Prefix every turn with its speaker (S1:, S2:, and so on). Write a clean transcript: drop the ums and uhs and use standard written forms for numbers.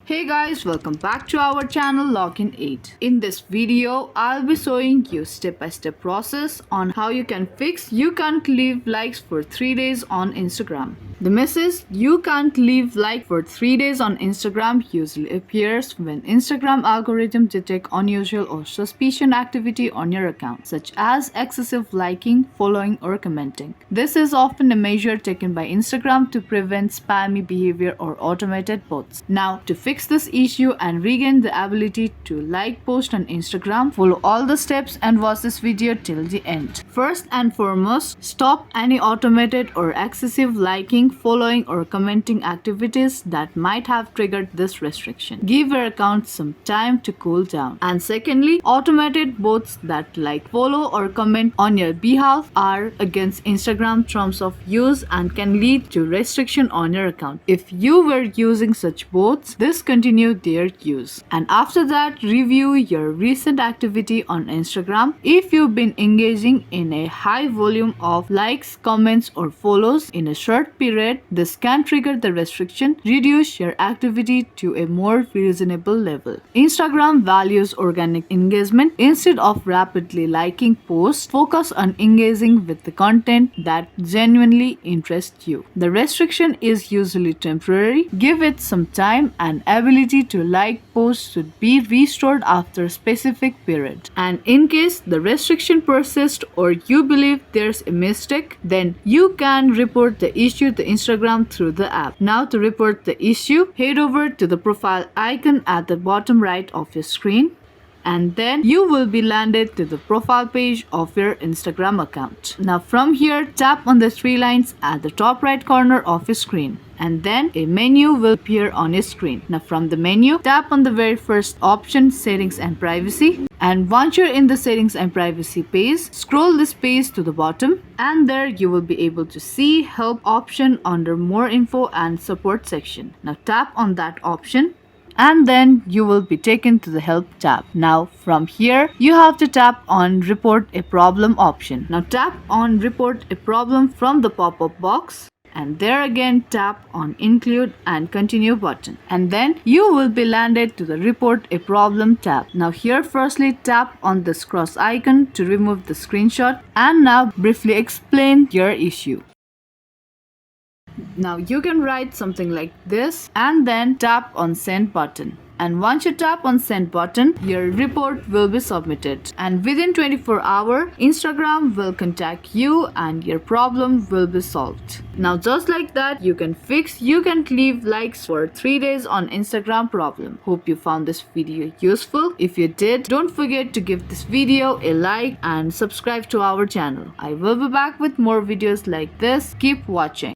S1: Hey guys, welcome back to our channel Login 8. In this video, I'll be showing you step-by-step process on how you can fix you can't leave likes for 3 days on Instagram. The message you can't leave like for 3 days on Instagram usually appears when Instagram algorithm detect unusual or suspicious activity on your account, such as excessive liking, following or commenting. This is often a measure taken by Instagram to prevent spammy behavior or automated bots. Now, to fix this issue and regain the ability to like post on Instagram, follow all the steps and watch this video till the end. First and foremost, stop any automated or excessive liking, following or commenting activities that might have triggered this restriction. Give your account some time to cool down. And secondly, automated bots that like, follow or comment on your behalf are against Instagram terms of use and can lead to restriction on your account. If you were using such bots, discontinue their use. And after that, review your recent activity on Instagram. If you've been engaging in a high volume of likes, comments or follows in a short period, this can trigger the restriction. Reduce your activity to a more reasonable level. Instagram values organic engagement. Instead of rapidly liking posts, focus on engaging with the content that genuinely interests you. The restriction is usually temporary. Give it some time and ability to like posts should be restored after a specific period. And in case the restriction persists or you believe there's a mistake, then you can report the issue to Instagram through the app. Now to report the issue, head over to the profile icon at the bottom right of your screen, and then you will be landed to the profile page of your Instagram account. Now from here, tap on the three lines at the top right corner of your screen, and then a menu will appear on your screen. Now from the menu, tap on the very first option, settings and privacy. And once you're in the settings and privacy page, scroll this page to the bottom, and there you will be able to see help option under more info and support section. Now tap on that option, and then you will be taken to the help tab. Now from here, you have to tap on report a problem option. Now tap on report a problem from the pop-up box, and there again tap on include and continue button, and then you will be landed to the report a problem tab. Now here firstly tap on this cross icon to remove the screenshot, and now briefly explain your issue. Now you can write something like this and then tap on send button. And once you tap on send button, your report will be submitted. And within 24 hours, Instagram will contact you and your problem will be solved. Now just like that, you can fix you can't leave likes for 3 days on Instagram problem. Hope you found this video useful. If you did, don't forget to give this video a like and subscribe to our channel. I will be back with more videos like this. Keep watching.